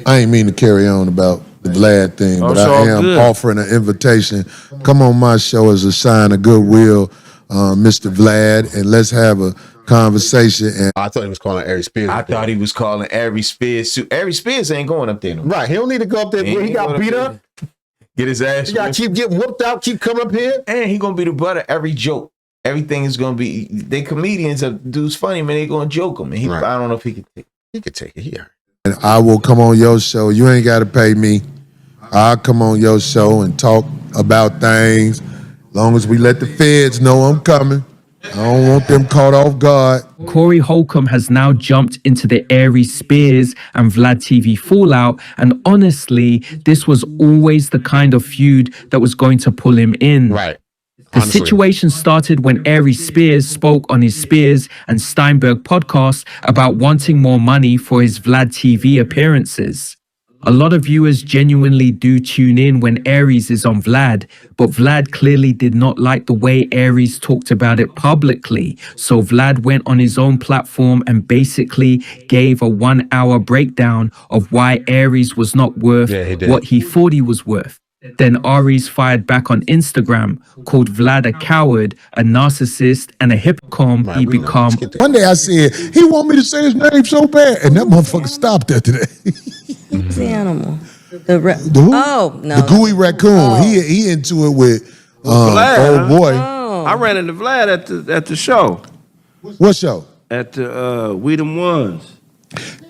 I ain't mean to carry on about the Vlad thing, but it's I all am good. offering an invitation. Come on my show as a sign of goodwill, Mr. Vlad, and let's have a conversation. And I thought he was calling Aries Spears. I thought he was calling Aries Spears too. Aries Spears ain't going up there no more. Right. He don't need to go up there where he got beat up. Get his ass. He got to keep getting whooped out, keep coming up here. And he gonna be the butt of every joke. Everything is gonna be. They comedians. Dude's funny, man. They gonna joke him. And Right. I don't know if he can take it. He could take it here. And I will come on your show. You ain't got to pay me. I'll come on your show and talk about things. As long as we let the feds know I'm coming. I don't want them caught off guard. Corey Holcomb has now jumped into the Aries Spears and Vlad TV fallout, and honestly, this was always the kind of feud that was going to pull him in. Right. The situation started when Aries Spears spoke on his Spears and Steinberg podcast about wanting more money for his Vlad TV appearances. A lot of viewers genuinely do tune in when Aries is on Vlad, but Vlad clearly did not like the way Aries talked about it publicly. So Vlad went on his own platform and basically gave a 1 hour breakdown of why Aries was not worth what he thought he was worth. Then Aries fired back on Instagram, called Vlad a coward, a narcissist, and a hypocrite he become. One day I said, he want me to say his name so bad, and that motherfucker stopped that today. Who's the animal? The gooey raccoon. He into it with Vlad, old boy. I ran into Vlad at the show. What show? At the We Them Ones.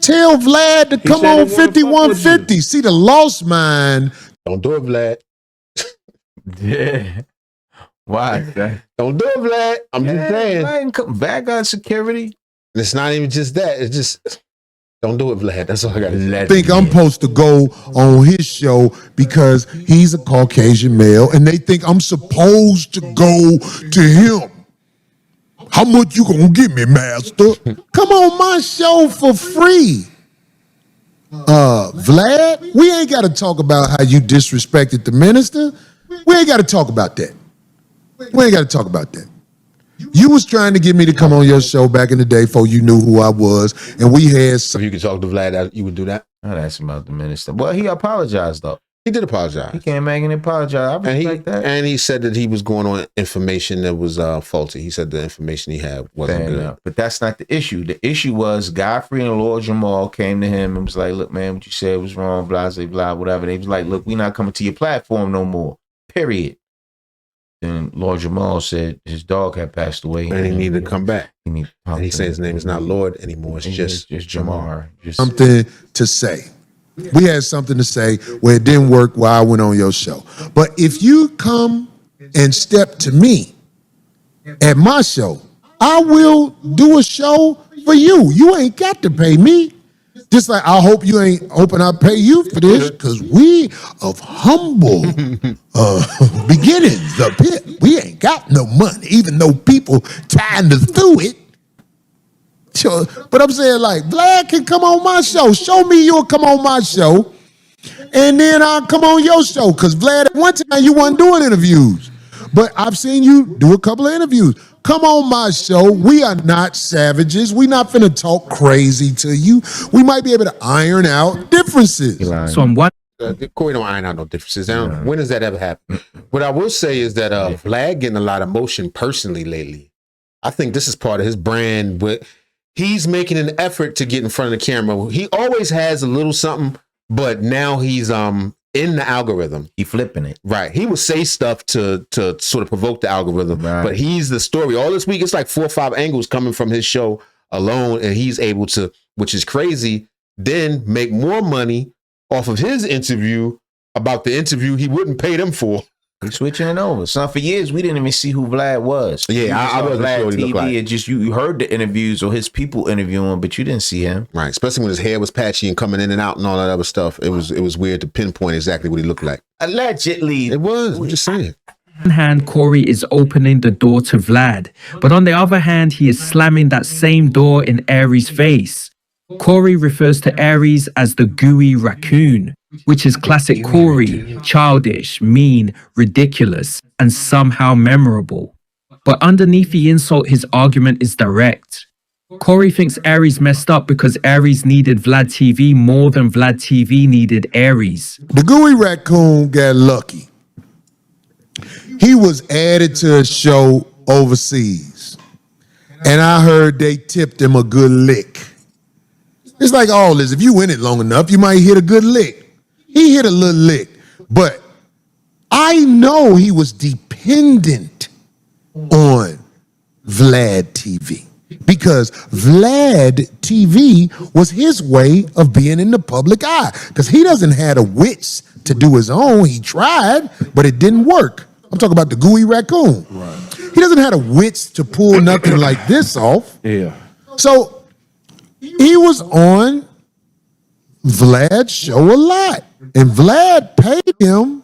Tell Vlad to come said he on wanna fuck with 5150. See the lost mind. Don't do it, Vlad. Yeah. Why? Don't do it, Vlad. I'm just saying. Bad guy security. And it's not even just that. It's just don't do it, Vlad. That's all I got to say. I think I'm supposed to go on his show because he's a Caucasian male, and they think I'm supposed to go to him. How much you gonna give me, master? Come on my show for free. Vlad, we ain't got to talk about how you disrespected the minister. We ain't got to talk about that. We ain't got to talk about that. You was trying to get me to come on your show back in the day before you knew who I was, and we had some. If you could talk to Vlad, you would do that? I'd ask him about the minister. Well, he apologized, though. He did apologize. He came back and apologized. I respect that. And he said that he was going on information that was faulty. He said the information he had wasn't good. Enough. But that's not the issue. The issue was Godfrey and Lord Jamal came to him and was like, look, man, what you said was wrong, blah, blah, blah, whatever. They was like, look, we're not coming to your platform no more, period. Then Lord Jamal said his dog had passed away. And he needed to come back. And he said his name is not Lord anymore. It's just Jamar. Something to say. We had something to say where it didn't work while I went on your show. But if you come and step to me at my show, I will do a show for you. You ain't got to pay me. Just like I hope you ain't hoping I pay you for this, because we of humble beginnings up here. We ain't got no money, even though people trying to do it. Sure. But I'm saying, like, Vlad can come on my show. Show me you'll come on my show, and then I'll come on your show. Because Vlad, at one time you wasn't doing interviews, but I've seen you do a couple of interviews. Come on my show. We are not savages. We not finna talk crazy to you. We might be able to iron out differences. So I'm what? Corey don't iron out no differences. When does that ever happen? What I will say is that Vlad getting a lot of motion personally lately. I think this is part of his brand. But he's making an effort to get in front of the camera. He always has a little something, but now he's in the algorithm. He flipping it. Right. He would say stuff to sort of provoke the algorithm. Right. But he's the story. All this week, it's like 4 or 5 angles coming from his show alone, and he's able to, which is crazy, then make more money off of his interview about the interview he wouldn't pay them for. He's switching it over. So for years, we didn't even see who Vlad was. Yeah, I wasn't Vlad sure what he looked like. It just you heard the interviews or his people interviewing, but you didn't see him. Right, especially when his hair was patchy and coming in and out and all that other stuff. It was weird to pinpoint exactly what he looked like. Allegedly, it was. I'm just saying. On one hand, Corey is opening the door to Vlad, but on the other hand, he is slamming that same door in Aries' face. Corey refers to Aries as the gooey raccoon, which is classic Corey, childish, mean, ridiculous, and somehow memorable. But underneath the insult, his argument is direct. Corey thinks Aries messed up because Aries needed Vlad TV more than Vlad TV needed Aries. The gooey raccoon got lucky. He was added to a show overseas, and I heard they tipped him a good lick. It's like all this. If you in it long enough, you might hit a good lick. He hit a little lick, but I know he was dependent on Vlad TV because Vlad TV was his way of being in the public eye because he doesn't have the wits to do his own. He tried, but it didn't work. I'm talking about the gooey raccoon. Right. He doesn't have the wits to pull nothing like this off. Yeah. So he was on Vlad's show a lot, and Vlad paid him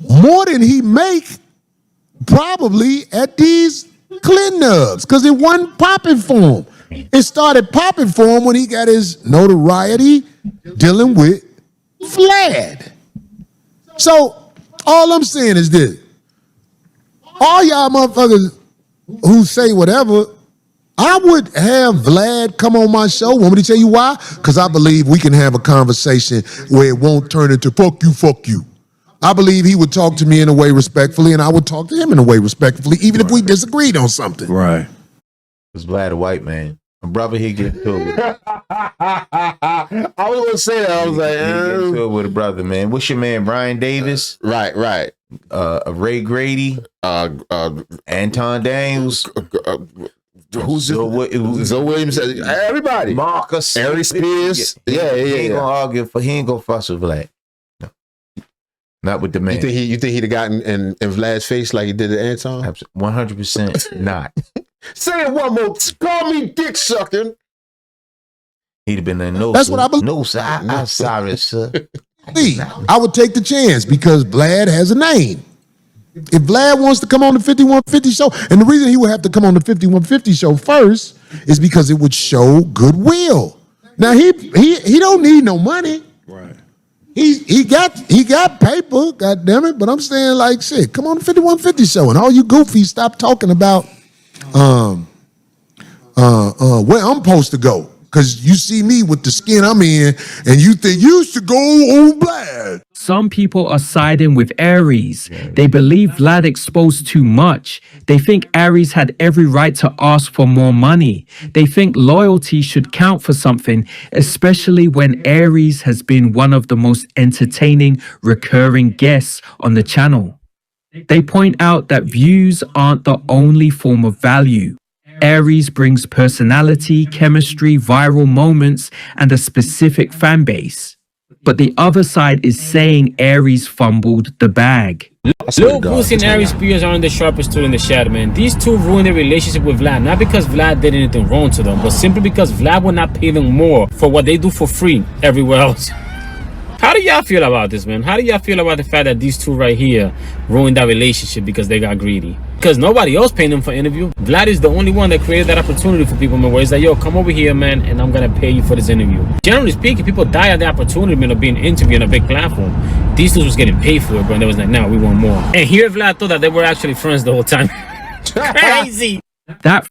more than he make probably at these Clinton nubs because it wasn't popping for him. It started popping for him when he got his notoriety dealing with Vlad. So all I'm saying is this. All y'all motherfuckers who say whatever, I would have Vlad come on my show. Want me to tell you why? Because I believe we can have a conversation where it won't turn into fuck you. I believe he would talk to me in a way respectfully, and I would talk to him in a way respectfully, even if we disagreed on something. Right. It's Vlad a white man. My brother, he get into it with I was gonna say that. I was like, he get into it with a brother, man. What's your man, Brian Davis? right. Ray Grady, Anton Daniels, Who's Zoe Williams? Everybody. Marcus, Aries Spears. Yeah. He ain't gonna argue he ain't gonna fuss with Vlad. No, not with the man. You think he'd have gotten in Vlad's face like he did at Anton? 100% not. Say it one more. Call me dick sucking. He'd have been there. No, That's sir. what I believe. No, sir. I'm sorry, sir. I would take the chance because Vlad has a name. If Vlad wants to come on the 5150 show, and the reason he would have to come on the 5150 show first is because it would show goodwill. Now he don't need no money. Right. He got paper, god damn it. But I'm saying like shit, come on the 5150 show, and all you goofies stop talking about where I'm supposed to go. Because you see me with the skin I'm in, and you think you should go on Vlad. Some people are siding with Aries. They believe Vlad exposed too much. They think Aries had every right to ask for more money. They think loyalty should count for something, especially when Aries has been one of the most entertaining recurring guests on the channel. They point out that views aren't the only form of value. Aries brings personality, chemistry, viral moments, and a specific fan base. But the other side is saying Aries fumbled the bag. Lil Boosie and Aries Spears aren't the sharpest tool in the shed, man. These two ruined their relationship with Vlad, not because Vlad did anything wrong to them, but simply because Vlad would not pay them more for what they do for free everywhere else. How do y'all feel about this, man? How do y'all feel about the fact that these two right here ruined that relationship because they got greedy? Because nobody else paying them for interview. Vlad is the only one that created that opportunity for people, man, where it's like, yo, come over here, man, and I'm going to pay you for this interview. Generally speaking, people die at the opportunity, man, of being interviewed on a big platform. These dudes was getting paid for it, bro, and they was like, no, we want more. And here Vlad thought that they were actually friends the whole time. Crazy.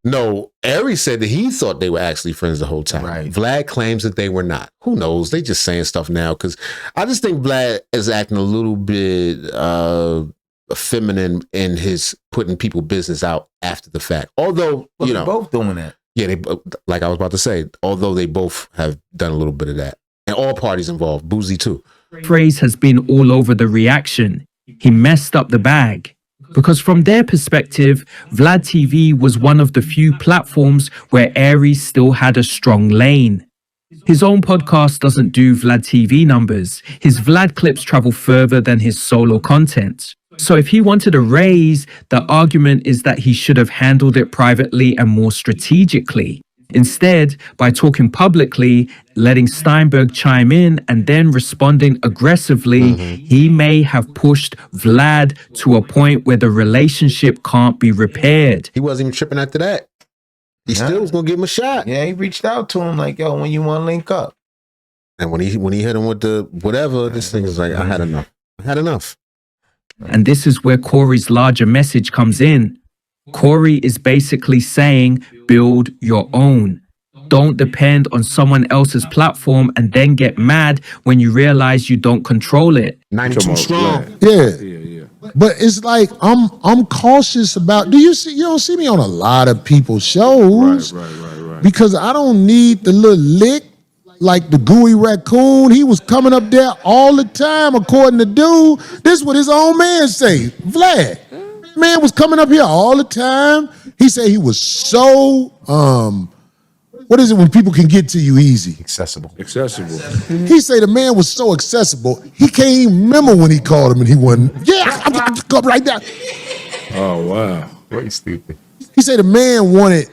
No, Aries said that he thought they were actually friends the whole time. Right. Vlad claims that they were not. Who knows? They just saying stuff now because I just think Vlad is acting a little bit feminine in his putting people business out after the fact. Although, Well, you they're know, both doing that. yeah, they like I was about to say. Although they both have done a little bit of that, and all parties involved, Boozy too. Phrase has been all over the reaction. He messed up the bag. Because from their perspective, Vlad TV was one of the few platforms where Aries still had a strong lane. His own podcast doesn't do Vlad TV numbers. His Vlad clips travel further than his solo content. So if he wanted a raise, the argument is that he should have handled it privately and more strategically. Instead, by talking publicly, letting Steinberg chime in, and then responding aggressively, he may have pushed Vlad to a point where the relationship can't be repaired. He wasn't even tripping after that. He still was gonna give him a shot. Yeah, he reached out to him like, yo, when you want to link up. And when he hit him with the whatever, this thing is like, I had enough. And this is where Corey's larger message comes in. Corey is basically saying, build your own. Don't depend on someone else's platform and then get mad when you realize you don't control it. 92 strong. Vlad. Yeah. Yeah. But it's like I'm cautious about. You don't see me on a lot of people's shows, Right. because I don't need the little lick like the gooey raccoon. He was coming up there all the time, according to dude. This is what his own man say. Vlad, man was coming up here all the time. He said he was so what is it when people can get to you easy? Accessible. He say the man was so accessible, he can't even remember when he called him and he wasn't. Yeah, I'm up right now. Oh wow. Way stupid. He said the man wanted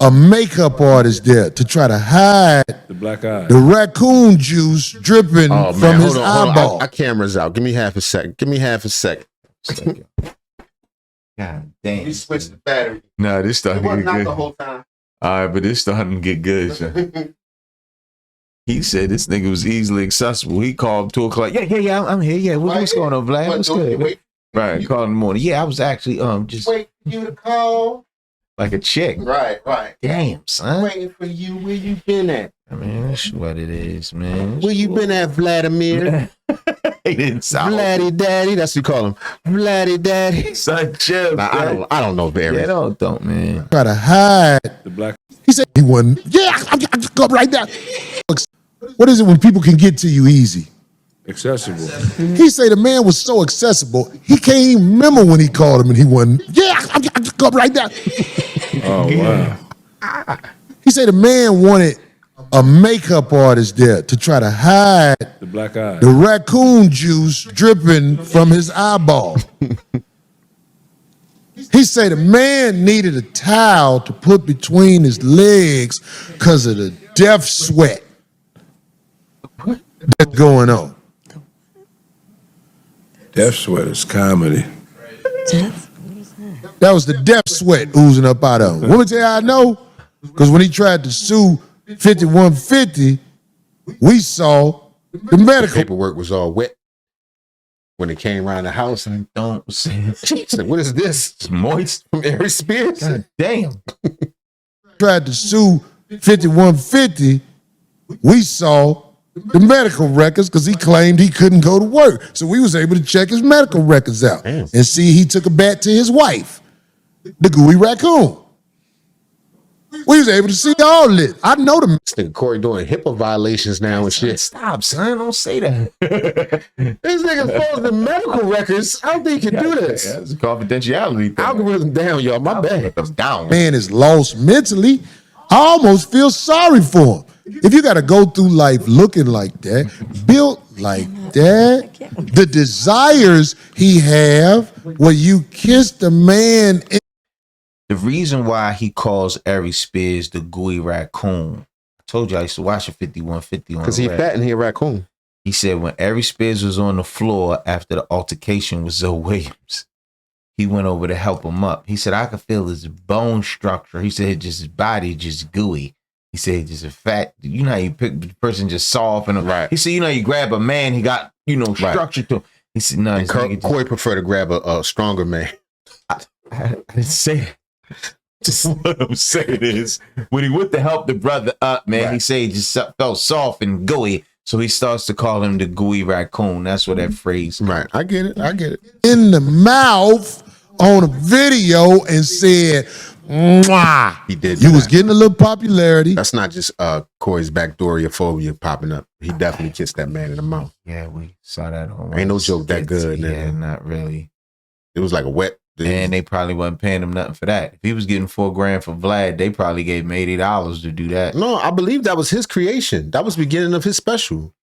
a makeup artist there to try to hide The black eye. the raccoon juice dripping Oh, from man. his Hold on. eyeball. Our camera's out. Give me half a second. God damn. switched the battery. Nah, this starting to get good. whole time. All right, but this starting to get good. Son. He said this nigga was easily accessible. He called 2 o'clock. Yeah, I'm here. Yeah, what's going on, Vlad? What's good? Right, called in the morning. Yeah, I was actually just Wait for you to call. like a chick. Right. Damn, son. Waiting for you. Where you been at? I mean, that's what it is, man. Where you been at, Vladimir? He didn't sound Vladdy Daddy. That's what we call him. Vladdy Daddy. son. Chill. Nah, I don't know, Barry. Yeah, don't, man. Try to hide. The black. He said he wasn't. Yeah, I'm up right now. What is it when people can get to you easy? Accessible. He say the man was so accessible, he can't even remember when he called him and he wasn't. Yeah, I'm up right now. Oh wow. He said the man wanted a makeup artist there to try to hide The black eye. the raccoon juice dripping from his eyeball. He said the man needed a towel to put between his legs because of the death sweat that's going on. Death sweat is comedy. That was the death sweat oozing up out of him. Let me tell you how I know. Because when he tried to sue 5150, we saw the medical. Paperwork was all wet when it came around the house. And Don't say I said, what is this? it's moist. From Aries Spears? God damn. Tried to sue 5150, we saw the medical records because he claimed he couldn't go to work. So we was able to check his medical records out Damn. and see he took a bat to his wife, the gooey raccoon. We was able to see all this. I know the This nigga Corey doing HIPAA violations now and shit. Stop, son. Don't say that. This nigga's posting medical records. I don't think he can do this. Yeah, it's a confidentiality thing. Algorithm down, y'all. My bad. That's down. man is lost mentally. I almost feel sorry for him. If you got to go through life looking like that, built like that, the desires he have where you kiss the man. The reason why he calls Aries Spears the gooey raccoon, I told you I used to watch a 5150 on Because the he rap. fat and he a raccoon. He said when Aries Spears was on the floor after the altercation with Zoe Williams, he went over to help him up. He said, I could feel his bone structure. He said just his body just gooey. He said just a fat, you know how you pick the person just soft and Right. He said, you know, you grab a man, he got, structure to him. He said, no, And this nigga just- Corey prefer to grab a stronger man. I didn't say that. Just what I'm saying is, when he went to help the brother up, man, he said he just felt soft and gooey. So he starts to call him the gooey raccoon. That's what that phrase. Right. I get it. In the mouth on a video and said, "Mwah." He did. You do was that. getting a little popularity. That's not just Corey's backdooriophobia popping up. He definitely kissed that man in the mouth. Yeah, we saw that on. Ain't no joke that good, Yeah, nigga. not really. It was like a wet. And they probably wasn't paying him nothing for that. If he was getting $4,000 for Vlad, they probably gave him $80 to do that. No, I believe that was his creation. That was the beginning of his special.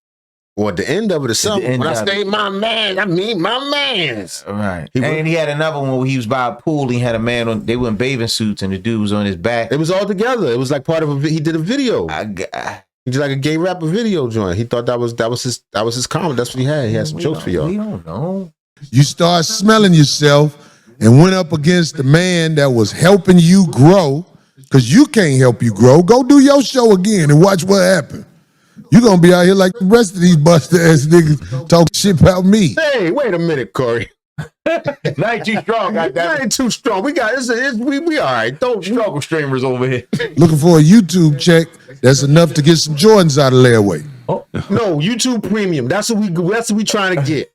Or at the end of it or something. end When I of say my man, I mean my man's. Right. He And he had another one where he was by a pool. He had a man on, they were in bathing suits and the dude was on his back. It was all together. It was like part of he did a video. He did like a gay rapper video joint. He thought that was his comment. That's what he had. He had some jokes for y'all. We don't know. You start smelling yourself and went up against the man that was helping you grow, because you can't help you grow. Go do your show again and watch what happened. You're going to be out here like the rest of these busted ass niggas talking shit about me. Hey, wait a minute, Corey. Not too strong, That goddamn. ain't too strong. We got we all right. Don't Struggle streamers over here. Looking for a YouTube check. That's enough to get some Jordans out of layaway. No, YouTube Premium. That's what we trying to get.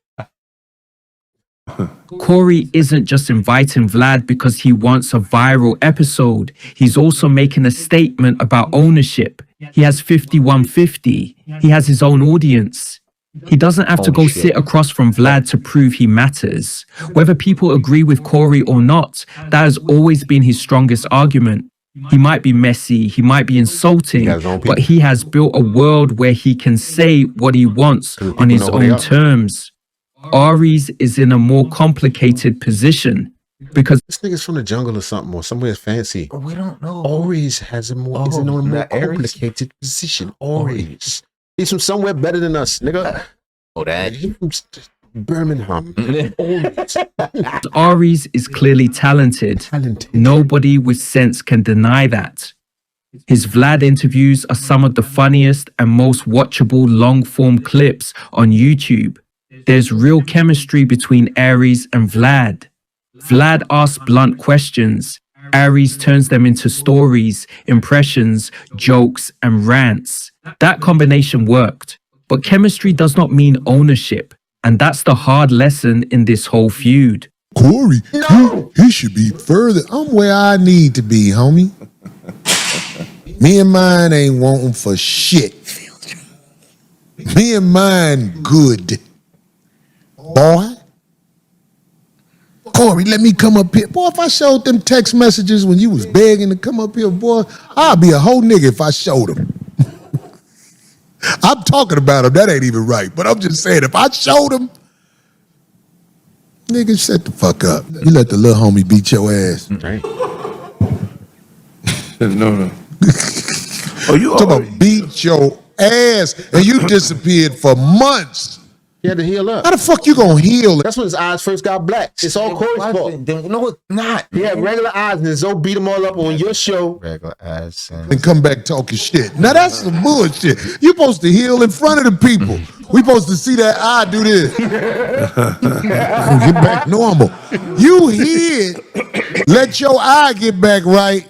Corey isn't just inviting Vlad because he wants a viral episode. He's also making a statement about ownership. He has 5150. He has his own audience. He doesn't have to go sit across from Vlad to prove he matters. Whether people agree with Corey or not, that has always been his strongest argument. He might be messy, he might be insulting, but he has built a world where he can say what he wants on his own terms. Aries is in a more complicated position because This nigga's from the jungle or something, or somewhere fancy. We don't know. Aries is in a more complicated position. Aries. He's from somewhere better than us, nigga. Oh, that. He's from Birmingham. Aries. Aries is clearly talented. Nobody with sense can deny that. His Vlad interviews are some of the funniest and most watchable long-form clips on YouTube. There's real chemistry between Aries and Vlad. Vlad asks blunt questions. Aries turns them into stories, impressions, jokes, and rants. That combination worked. But chemistry does not mean ownership. And that's the hard lesson in this whole feud. Corey, he should be further. I'm where I need to be, homie. Me and mine ain't wanting for shit. Me and mine good. Boy. Corey, let me come up here. Boy, if I showed them text messages when you was begging to come up here, boy, I'd be a whole nigga if I showed them. I'm talking about them. That ain't even right. But I'm just saying, if I showed them, nigga, shut the fuck up. You let the little homie beat your ass. Right. No. Oh, you Talk already. about beat your ass, and you disappeared for months. He had to heal up. How the fuck you gonna heal? That's when his eyes first got black. It's all Corey's fault. No, it's not. He had regular eyes and Zoe beat him all up on your show. Regular ass. And come back talking shit. Now that's some bullshit. You supposed to heal in front of the people. We supposed to see that eye do this. Get back normal. You hid, let your eye get back right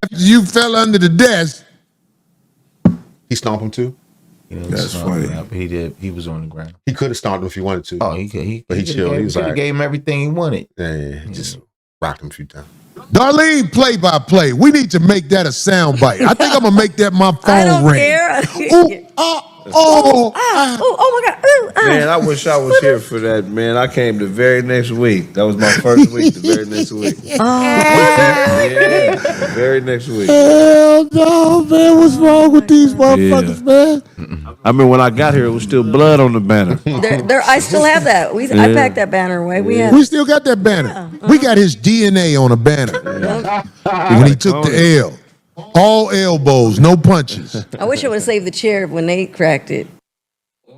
after you fell under the desk. He stomped him too. That's funny. But he did. He was on the ground. He could have stomped him if he wanted to. Oh, he could. But he chilled. He was like, gave him everything he wanted. yeah, he just rocked him a few times. Darlene, play by play. We need to make that a sound bite. I think I'm gonna make that my phone I don't ring. care. Oh, Oh my God. Ooh, Man, I wish I was here for that, man. I came the very next week. That was my first week, the very next week. Yeah, the very next week. hell no, man. What's wrong with these motherfuckers, man? I mean, when I got here, it was still blood on the banner. I still have that. I packed that banner away. We have. We still got that banner. We got his DNA on a banner when he took the L. All elbows, no punches. I wish I would have saved the chair when they cracked it.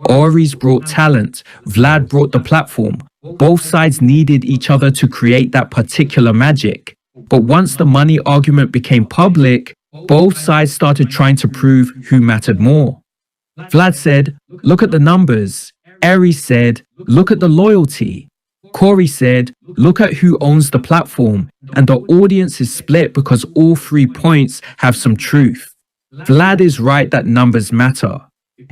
Aries brought talent. Vlad brought the platform. Both sides needed each other to create that particular magic. But once the money argument became public, both sides started trying to prove who mattered more. Vlad said, look at the numbers. Aries said, look at the loyalty. Corey said, look at who owns the platform. And the audience is split because all 3 points have some truth. Vlad is right that numbers matter.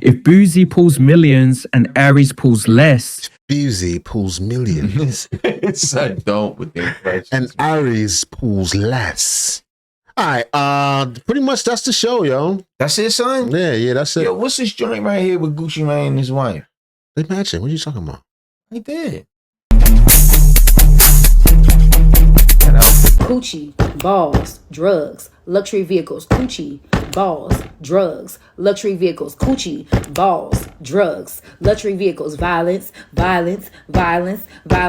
If Boozy pulls millions and Aries pulls less, Busy pulls millions Son, don't with the impression. and Aries pulls less. All right, pretty much that's the show, yo. That's it, son. Yeah, that's it. Yo, what's this joint right here with Gucci Mane and his wife? They matching. What are you talking about? Right there. Coochie, balls, drugs, luxury vehicles. Coochie, balls, drugs, luxury vehicles. Coochie, balls, drugs, luxury vehicles. Violence, violence, violence, violence.